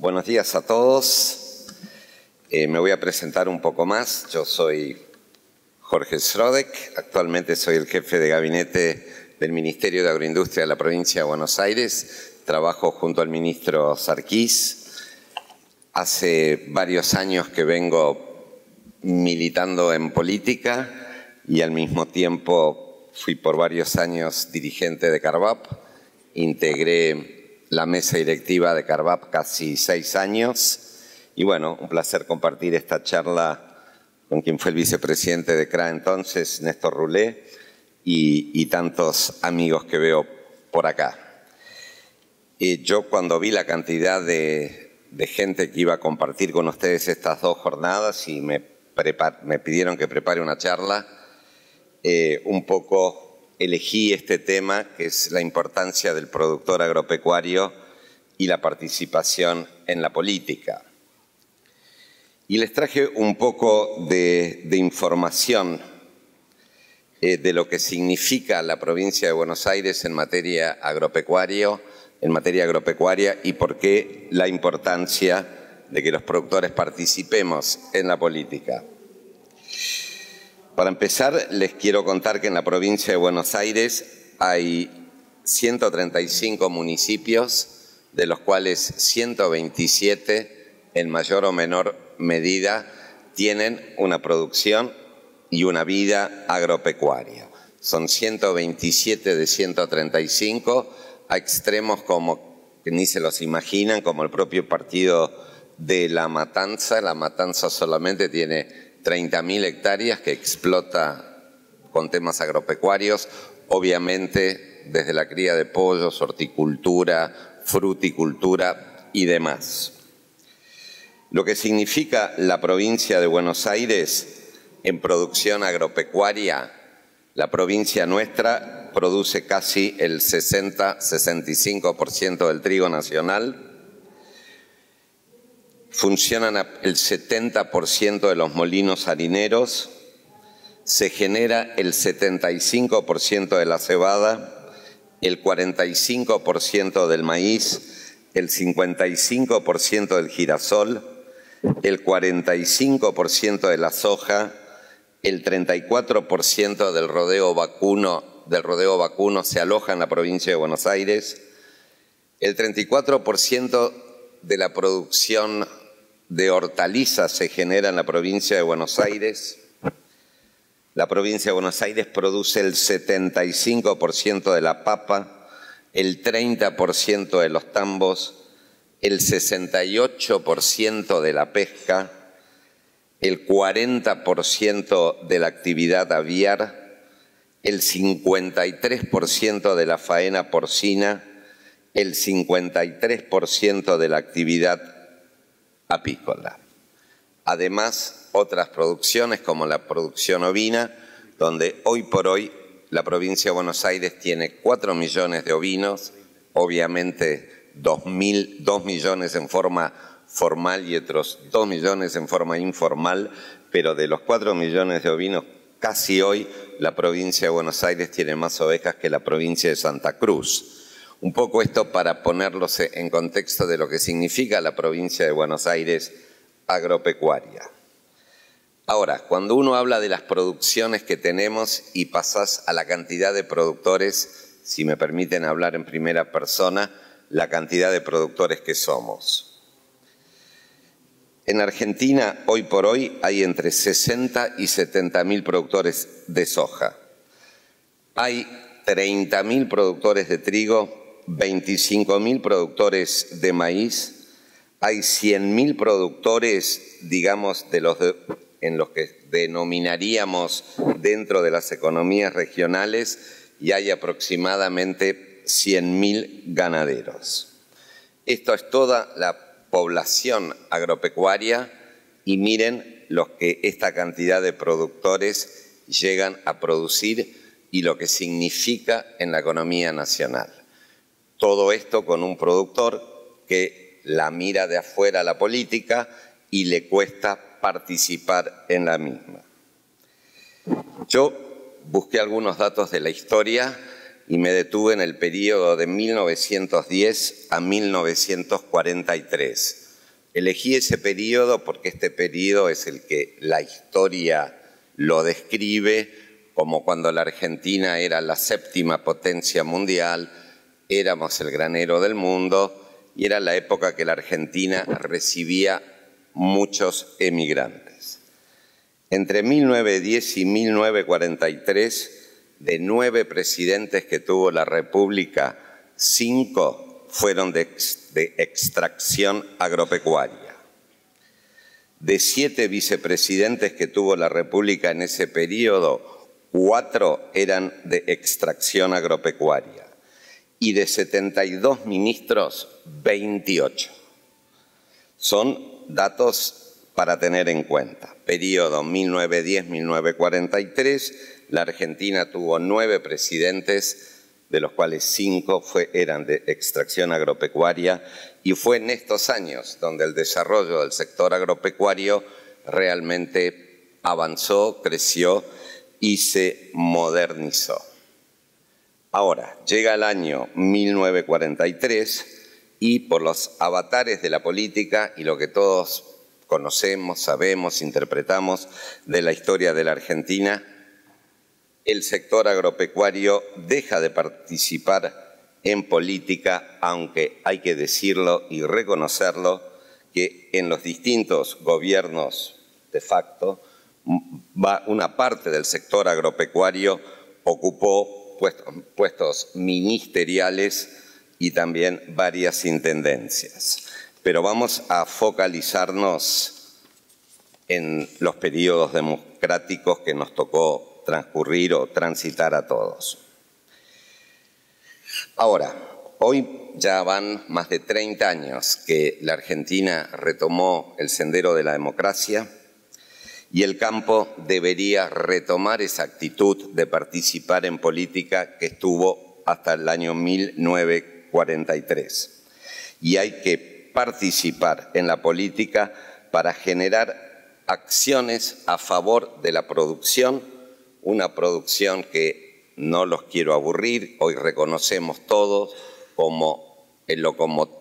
Buenos días a todos. Me voy a presentar un poco más. Yo soy Jorge Srodek. Actualmente soy el jefe de gabinete del Ministerio de Agroindustria de la provincia de Buenos Aires. Trabajo junto al ministro Sarkis. Hace varios años que vengo militando en política y al mismo tiempo fui por varios años dirigente de Carvap. Integré la mesa directiva de Carvap casi 6 años y bueno, un placer compartir esta charla con quien fue el vicepresidente de CRA entonces, Néstor Roulé, y tantos amigos que veo por acá. Yo cuando vi la cantidad de gente que iba a compartir con ustedes estas 2 jornadas y me pidieron que prepare una charla, un poco elegí este tema, que es la importancia del productor agropecuario y la participación en la política. Y les traje un poco de información de lo que significa la provincia de Buenos Aires en materia agropecuaria y por qué la importancia de que los productores participemos en la política. Para empezar, les quiero contar que en la provincia de Buenos Aires hay 135 municipios, de los cuales 127, en mayor o menor medida, tienen una producción y una vida agropecuaria. Son 127 de 135, a extremos como que ni se los imaginan, como el propio partido de La Matanza. La Matanza solamente tiene 30.000 hectáreas que explota con temas agropecuarios, obviamente desde la cría de pollos, horticultura, fruticultura y demás. Lo que significa la provincia de Buenos Aires en producción agropecuaria, la provincia nuestra produce casi el 60-65% del trigo nacional. Funcionan el 70% de los molinos harineros, se genera el 75% de la cebada, el 45% del maíz, el 55% del girasol, el 45% de la soja, el 34% del rodeo vacuno se aloja en la provincia de Buenos Aires, el 34% de la producción de hortalizas se genera en la provincia de Buenos Aires. La provincia de Buenos Aires produce el 75% de la papa, el 30% de los tambos, el 68% de la pesca, el 40% de la actividad aviar, el 53% de la faena porcina, el 53% de la actividad apícola. Además, otras producciones como la producción ovina, donde hoy por hoy la provincia de Buenos Aires tiene 4 millones de ovinos, obviamente 2 millones en forma formal y otros 2 millones en forma informal, pero de los 4 millones de ovinos, casi hoy la provincia de Buenos Aires tiene más ovejas que la provincia de Santa Cruz. Un poco esto para ponerlos en contexto de lo que significa la provincia de Buenos Aires agropecuaria. Ahora, cuando uno habla de las producciones que tenemos y pasás a la cantidad de productores, si me permiten hablar en primera persona, la cantidad de productores que somos. En Argentina, hoy por hoy, hay entre 60 y 70.000 productores de soja. Hay 30.000 productores de trigo, 25.000 productores de maíz, hay 100.000 productores, digamos, en los que denominaríamos dentro de las economías regionales y hay aproximadamente 100.000 ganaderos. Esto es toda la población agropecuaria y miren lo que esta cantidad de productores llegan a producir y lo que significa en la economía nacional. Todo esto con un productor que la mira de afuera a la política y le cuesta participar en la misma. Yo busqué algunos datos de la historia y me detuve en el periodo de 1910 a 1943. Elegí ese periodo porque este periodo es el que la historia lo describe como cuando la Argentina era la séptima potencia mundial, éramos el granero del mundo y era la época que la Argentina recibía muchos emigrantes. Entre 1910 y 1943, de 9 presidentes que tuvo la República, 5 fueron de extracción agropecuaria. De 7 vicepresidentes que tuvo la República en ese periodo, 4 eran de extracción agropecuaria. Y de 72 ministros, 28. Son datos para tener en cuenta. Periodo 1910-1943, la Argentina tuvo 9 presidentes, de los cuales 5 eran de extracción agropecuaria, y fue en estos años donde el desarrollo del sector agropecuario realmente avanzó, creció y se modernizó. Ahora, llega el año 1943 y por los avatares de la política y lo que todos conocemos, sabemos, interpretamos de la historia de la Argentina, el sector agropecuario deja de participar en política, aunque hay que decirlo y reconocerlo, que en los distintos gobiernos de facto, una parte del sector agropecuario ocupó puestos ministeriales y también varias intendencias. Pero vamos a focalizarnos en los periodos democráticos que nos tocó transcurrir o transitar a todos. Ahora, hoy ya van más de 30 años que la Argentina retomó el sendero de la democracia y el campo debería retomar esa actitud de participar en política que estuvo hasta el año 1943. Y hay que participar en la política para generar acciones a favor de la producción, una producción que no los quiero aburrir, hoy reconocemos todos como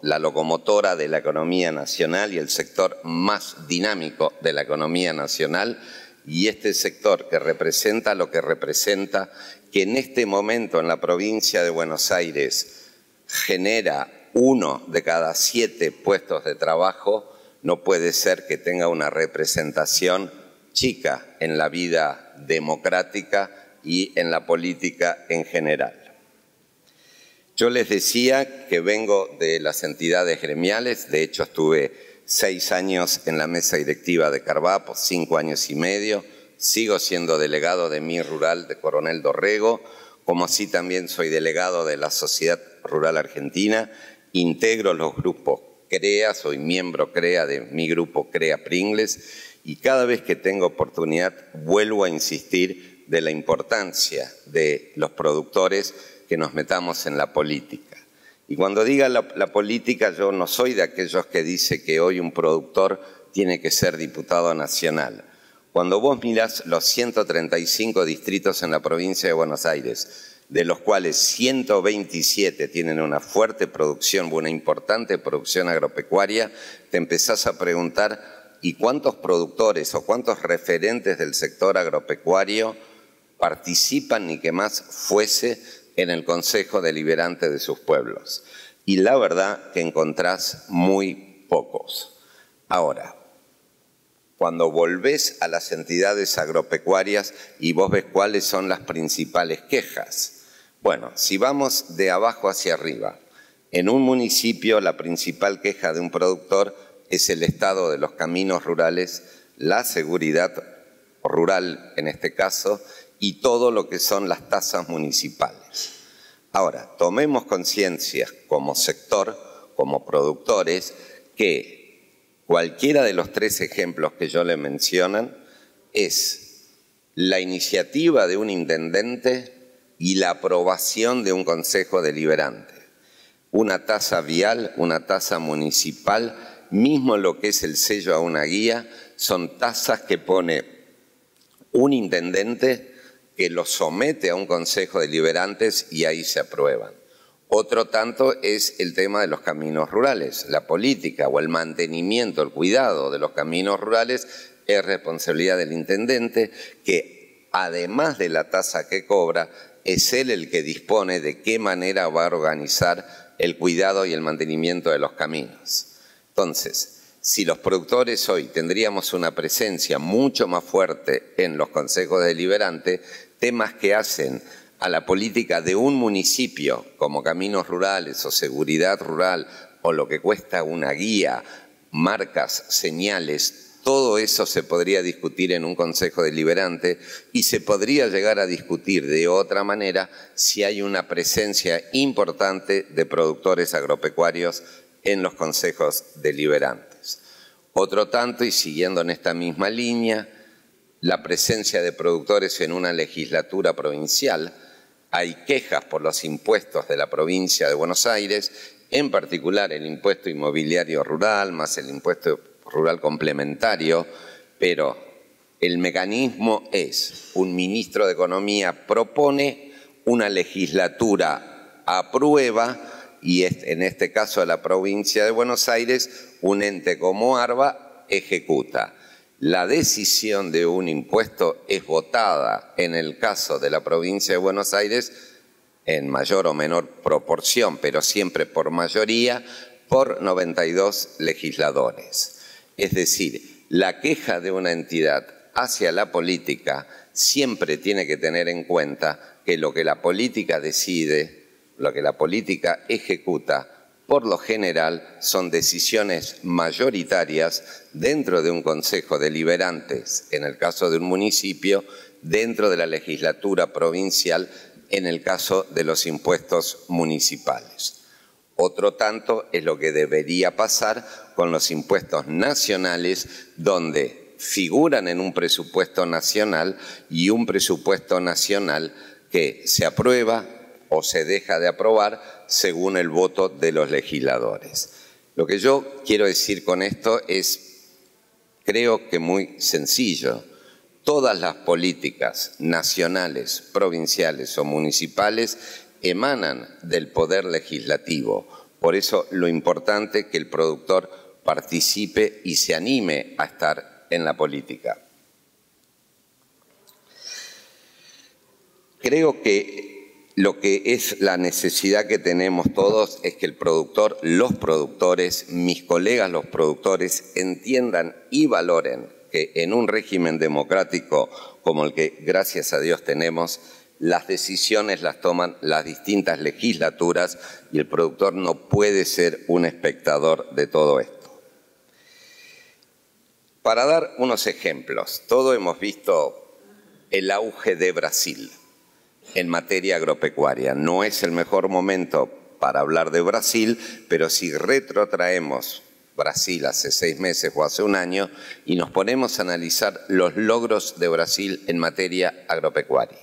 la locomotora de la economía nacional y el sector más dinámico de la economía nacional, y este sector que representa lo que representa, que en este momento en la provincia de Buenos Aires genera 1 de cada 7 puestos de trabajo, no puede ser que tenga una representación chica en la vida democrática y en la política en general. Yo les decía que vengo de las entidades gremiales, de hecho estuve 6 años en la mesa directiva de Carvapo, 5 años y medio, sigo siendo delegado de Mi Rural de Coronel Dorrego, como así también soy delegado de la Sociedad Rural Argentina, integro los grupos CREA, soy miembro CREA de mi grupo CREA Pringles, y cada vez que tengo oportunidad vuelvo a insistir de la importancia de los productores que nos metamos en la política. Y cuando diga la política, yo no soy de aquellos que dice que hoy un productor tiene que ser diputado nacional. Cuando vos mirás los 135 distritos en la provincia de Buenos Aires, de los cuales 127 tienen una fuerte producción, una importante producción agropecuaria, te empezás a preguntar ¿y cuántos productores o cuántos referentes del sector agropecuario participan ni que más fuese en el Consejo Deliberante de sus pueblos? Y la verdad que encontrás muy pocos. Ahora, cuando volvés a las entidades agropecuarias y vos ves cuáles son las principales quejas. Bueno, si vamos de abajo hacia arriba, en un municipio la principal queja de un productor es el estado de los caminos rurales, la seguridad rural en este caso, y todo lo que son las tasas municipales. Ahora, tomemos conciencia como sector, como productores, que cualquiera de los 3 ejemplos que yo le mencionan es la iniciativa de un intendente y la aprobación de un consejo deliberante. Una tasa vial, una tasa municipal, mismo lo que es el sello a una guía, son tasas que pone un intendente que lo somete a un consejo deliberantes y ahí se aprueban. Otro tanto es el tema de los caminos rurales. La política o el mantenimiento, el cuidado de los caminos rurales es responsabilidad del intendente, que además de la tasa que cobra, es él el que dispone de qué manera va a organizar el cuidado y el mantenimiento de los caminos. Entonces, si los productores hoy tendríamos una presencia mucho más fuerte en los consejos deliberantes, temas que hacen a la política de un municipio, como caminos rurales o seguridad rural, o lo que cuesta una guía, marcas, señales, todo eso se podría discutir en un consejo deliberante y se podría llegar a discutir de otra manera si hay una presencia importante de productores agropecuarios en los consejos deliberantes. Otro tanto, y siguiendo en esta misma línea, la presencia de productores en una legislatura provincial. Hay quejas por los impuestos de la provincia de Buenos Aires, en particular el impuesto inmobiliario rural, más el impuesto rural complementario, pero el mecanismo es: un ministro de Economía propone, una legislatura aprueba, y en este caso de la provincia de Buenos Aires, un ente como ARBA ejecuta. La decisión de un impuesto es votada, en el caso de la provincia de Buenos Aires, en mayor o menor proporción, pero siempre por mayoría, por 92 legisladores. Es decir, la queja de una entidad hacia la política siempre tiene que tener en cuenta que lo que la política decide, lo que la política ejecuta, por lo general son decisiones mayoritarias dentro de un consejo deliberantes, en el caso de un municipio, dentro de la legislatura provincial, en el caso de los impuestos municipales. Otro tanto es lo que debería pasar con los impuestos nacionales, donde figuran en un presupuesto nacional y un presupuesto nacional que se aprueba o se deja de aprobar según el voto de los legisladores. Lo que yo quiero decir con esto es, creo que muy sencillo. Todas las políticas nacionales, provinciales o municipales emanan del poder legislativo. Por eso lo importante es que el productor participe y se anime a estar en la política. Creo que lo que es la necesidad que tenemos todos es que el productor, los productores, mis colegas los productores, entiendan y valoren que en un régimen democrático como el que gracias a Dios tenemos, las decisiones las toman las distintas legislaturas y el productor no puede ser un espectador de todo esto. Para dar unos ejemplos, todos hemos visto el auge de Brasil en materia agropecuaria. No es el mejor momento para hablar de Brasil, pero si retrotraemos Brasil hace 6 meses o hace un año y nos ponemos a analizar los logros de Brasil en materia agropecuaria.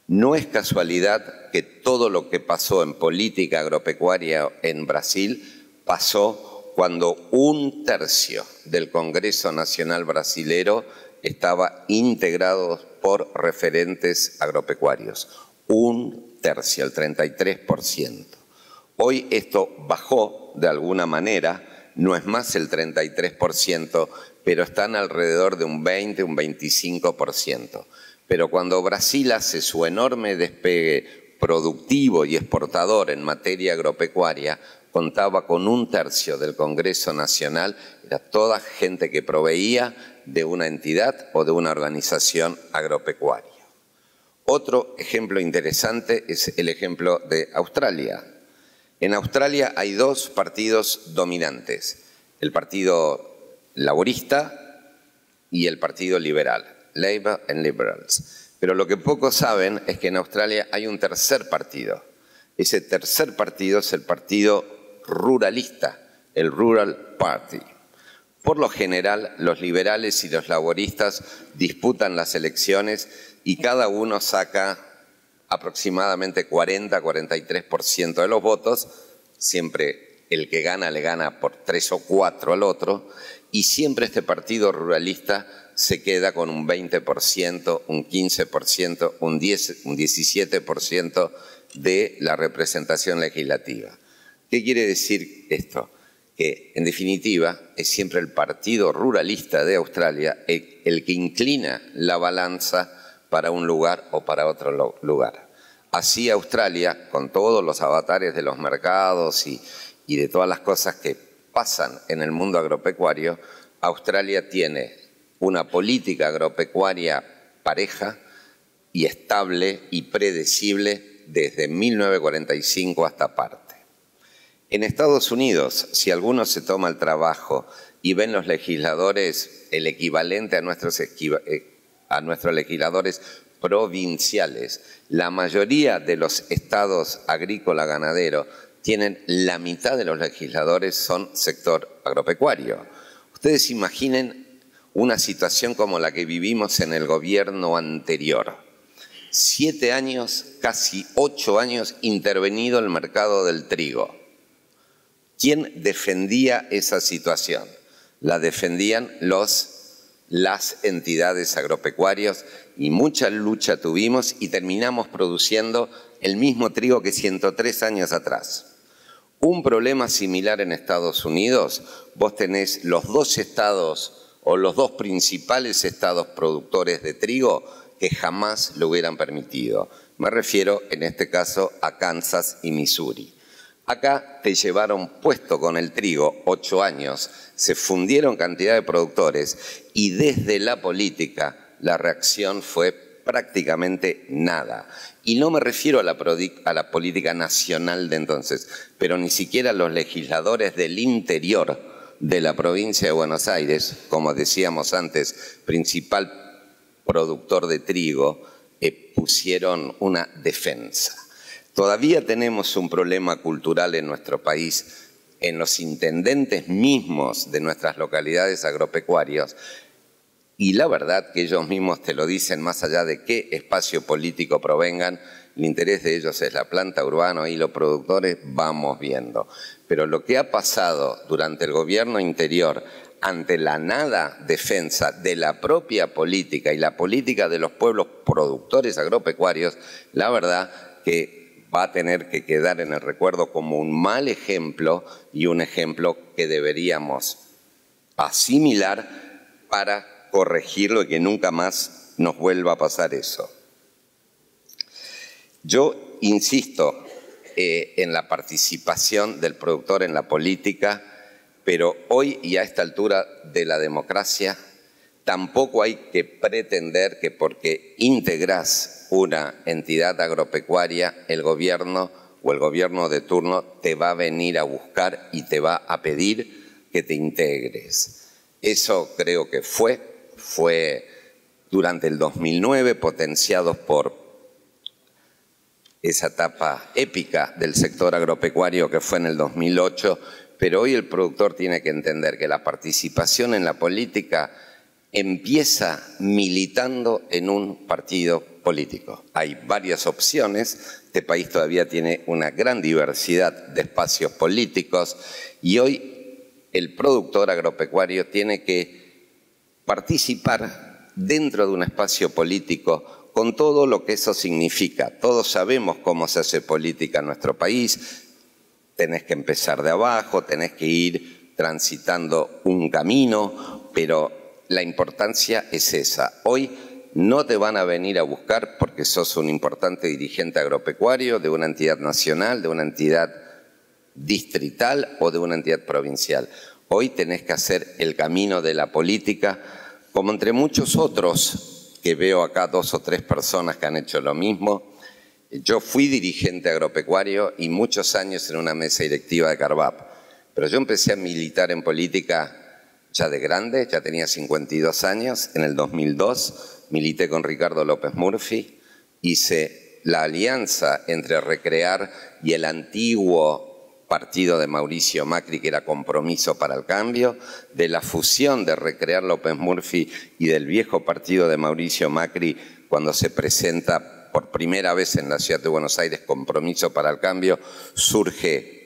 No es casualidad que todo lo que pasó en política agropecuaria en Brasil pasó cuando 1/3 del Congreso Nacional Brasilero estaba integrado por referentes agropecuarios. 1/3, el 33%. Hoy esto bajó de alguna manera, no es más el 33%, pero están alrededor de un 20, un 25%. Pero cuando Brasil hace su enorme despegue productivo y exportador en materia agropecuaria, contaba con 1/3 del Congreso Nacional, era toda gente que proveía de una entidad o de una organización agropecuaria. Otro ejemplo interesante es el ejemplo de Australia. En Australia hay 2 partidos dominantes, el Partido Laborista y el Partido Liberal, Labour and Liberals. Pero lo que pocos saben es que en Australia hay un tercer partido. Ese tercer partido es el Partido Ruralista, el Rural Party. Por lo general, los liberales y los laboristas disputan las elecciones y cada uno saca aproximadamente 40-43% de los votos, siempre el que gana le gana por 3 o 4 al otro, y siempre este partido ruralista se queda con un 20%, un 15%, un 17% de la representación legislativa. ¿Qué quiere decir esto? Que, en definitiva, es siempre el Partido Ruralista de Australia el que inclina la balanza para un lugar o para otro lugar. Así Australia, con todos los avatares de los mercados y de todas las cosas que pasan en el mundo agropecuario, Australia tiene una política agropecuaria pareja y estable y predecible desde 1945 hasta aparte. En Estados Unidos, si alguno se toma el trabajo y ven los legisladores el equivalente a nuestros legisladores provinciales, la mayoría de los estados agrícola-ganadero tienen la mitad de los legisladores son sector agropecuario. Ustedes imaginen una situación como la que vivimos en el gobierno anterior. 7 años, casi 8 años intervenido el mercado del trigo. ¿Quién defendía esa situación? La defendían las entidades agropecuarias y mucha lucha tuvimos y terminamos produciendo el mismo trigo que 103 años atrás. Un problema similar en Estados Unidos, vos tenés los 2 estados o los 2 principales estados productores de trigo que jamás lo hubieran permitido. Me refiero en este caso a Kansas y Missouri. Acá te llevaron puesto con el trigo 8 años, se fundieron cantidad de productores y desde la política la reacción fue prácticamente nada. Y no me refiero a la política nacional de entonces, pero ni siquiera los legisladores del interior de la provincia de Buenos Aires, como decíamos antes, principal productor de trigo, pusieron una defensa. Todavía tenemos un problema cultural en nuestro país, en los intendentes mismos de nuestras localidades agropecuarias, y la verdad que ellos mismos te lo dicen más allá de qué espacio político provengan, el interés de ellos es la planta urbana y los productores vamos viendo. Pero lo que ha pasado durante el gobierno interior ante la nada defensa de la propia política y la política de los pueblos productores agropecuarios, la verdad que va a tener que quedar en el recuerdo como un mal ejemplo y un ejemplo que deberíamos asimilar para corregirlo y que nunca más nos vuelva a pasar eso. Yo insisto en la participación del productor en la política, pero hoy y a esta altura de la democracia tampoco hay que pretender que porque integrás una entidad agropecuaria, el gobierno o el gobierno de turno te va a venir a buscar y te va a pedir que te integres. Eso creo que fue durante el 2009, potenciados por esa etapa épica del sector agropecuario que fue en el 2008, pero hoy el productor tiene que entender que la participación en la política empieza militando en un partido político. Hay varias opciones, este país todavía tiene una gran diversidad de espacios políticos y hoy el productor agropecuario tiene que participar dentro de un espacio político con todo lo que eso significa. Todos sabemos cómo se hace política en nuestro país, tenés que empezar de abajo, tenés que ir transitando un camino, pero la importancia es esa. Hoy no te van a venir a buscar porque sos un importante dirigente agropecuario de una entidad nacional, de una entidad distrital o de una entidad provincial. Hoy tenés que hacer el camino de la política, como entre muchos otros, que veo acá 2 o 3 personas que han hecho lo mismo. Yo fui dirigente agropecuario y muchos años en una mesa directiva de Carvap, pero yo empecé a militar en política ya de grande, ya tenía 52 años, en el 2002 milité con Ricardo López Murphy, hice la alianza entre Recrear y el antiguo partido de Mauricio Macri, que era Compromiso para el Cambio, de la fusión de Recrear López Murphy y del viejo partido de Mauricio Macri, cuando se presenta por primera vez en la ciudad de Buenos Aires Compromiso para el Cambio, surge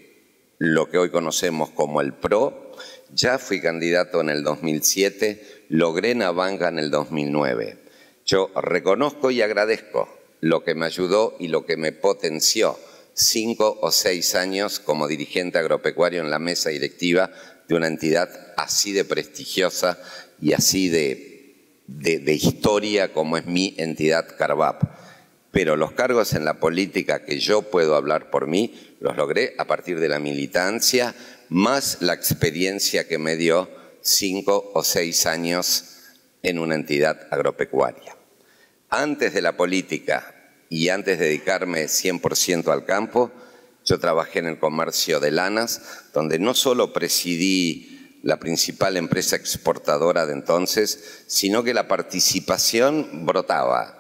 lo que hoy conocemos como el PRO. Ya fui candidato en el 2007, logré en Abanca en el 2009. Yo reconozco y agradezco lo que me ayudó y lo que me potenció 5 o 6 años como dirigente agropecuario en la mesa directiva de una entidad así de prestigiosa y así de historia como es mi entidad Carvap. Pero los cargos en la política que yo puedo hablar por mí, los logré a partir de la militancia, más la experiencia que me dio 5 o 6 años en una entidad agropecuaria. Antes de la política y antes de dedicarme 100% al campo, yo trabajé en el comercio de lanas, donde no solo presidí la principal empresa exportadora de entonces, sino que la participación brotaba.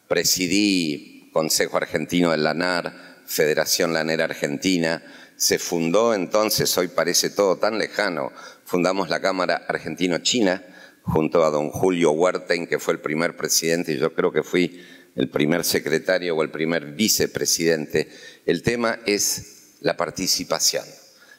Presidí Consejo Argentino del Lanar, Federación Lanera Argentina, se fundó entonces, hoy parece todo tan lejano, fundamos la Cámara Argentino-China junto a don Julio Huertain, que fue el primer presidente, y yo creo que fui el primer secretario o el primer vicepresidente. El tema es la participación,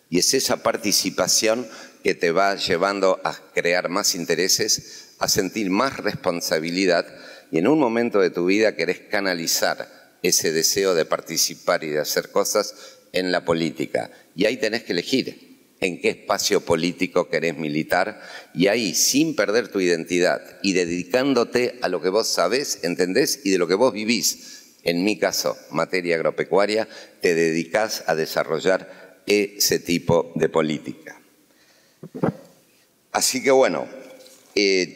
y es esa participación que te va llevando a crear más intereses, a sentir más responsabilidad, y en un momento de tu vida querés canalizar ese deseo de participar y de hacer cosas en la política. Y ahí tenés que elegir en qué espacio político querés militar, y ahí, sin perder tu identidad y dedicándote a lo que vos sabés, entendés y de lo que vos vivís, en mi caso, materia agropecuaria, te dedicás a desarrollar ese tipo de política. Así que bueno,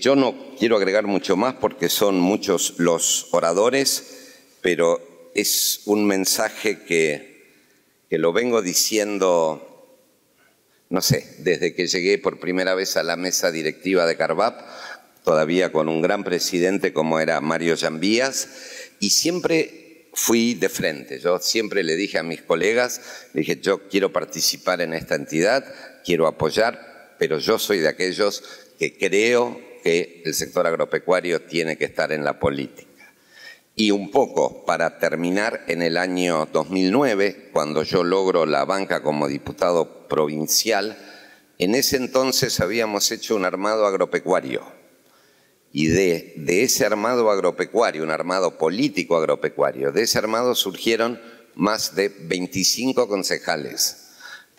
yo no quiero agregar mucho más porque son muchos los oradores, pero es un mensaje que lo vengo diciendo, no sé, desde que llegué por primera vez a la mesa directiva de Carvap, todavía con un gran presidente como era Mario Llambías, y siempre fui de frente. Yo siempre le dije a mis colegas, le dije, yo quiero participar en esta entidad, quiero apoyar, pero yo soy de aquellos que creo que el sector agropecuario tiene que estar en la política. Y un poco para terminar, en el año 2009, cuando yo logro la banca como diputado provincial, en ese entonces habíamos hecho un armado agropecuario. Y de ese armado agropecuario, un armado político agropecuario, de ese armado surgieron más de 25 concejales.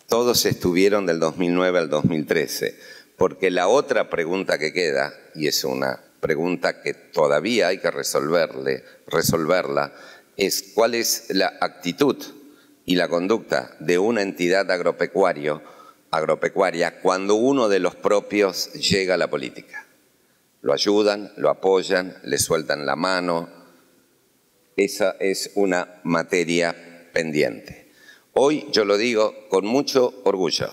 Todos estuvieron del 2009 al 2013, porque la otra pregunta que queda, y es una pregunta que todavía hay que resolverla, es cuál es la actitud y la conducta de una entidad agropecuaria cuando uno de los propios llega a la política. Lo ayudan, lo apoyan, le sueltan la mano. Esa es una materia pendiente. Hoy yo lo digo con mucho orgullo.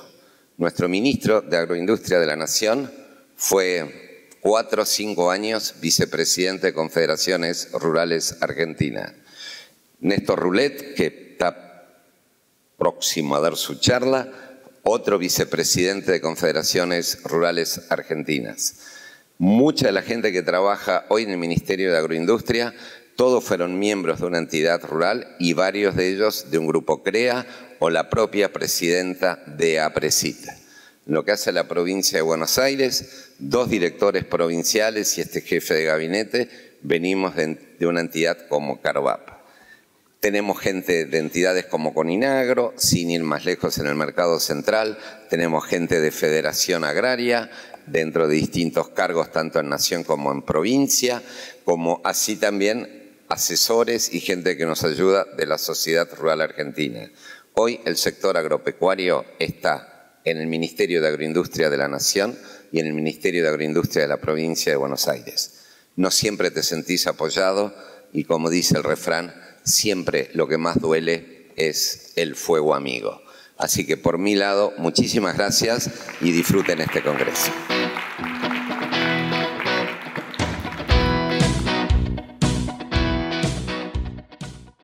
Nuestro ministro de Agroindustria de la Nación fue 4 o 5 años vicepresidente de Confederaciones Rurales Argentina. Néstor Rulet, que está próximo a dar su charla, otro vicepresidente de Confederaciones Rurales Argentinas. Mucha de la gente que trabaja hoy en el Ministerio de Agroindustria, todos fueron miembros de una entidad rural y varios de ellos de un grupo CREA o la propia presidenta de APRESIT. En lo que hace a la provincia de Buenos Aires, 2 directores provinciales y este jefe de gabinete venimos de una entidad como Carvap. Tenemos gente de entidades como Coninagro, sin ir más lejos en el mercado central, tenemos gente de Federación Agraria, dentro de distintos cargos tanto en nación como en provincia, como así también asesores y gente que nos ayuda de la sociedad rural argentina. Hoy el sector agropecuario está en el Ministerio de Agroindustria de la Nación y en el Ministerio de Agroindustria de la provincia de Buenos Aires. No siempre te sentís apoyado y, como dice el refrán, siempre lo que más duele es el fuego amigo. Así que por mi lado, muchísimas gracias y disfruten este congreso.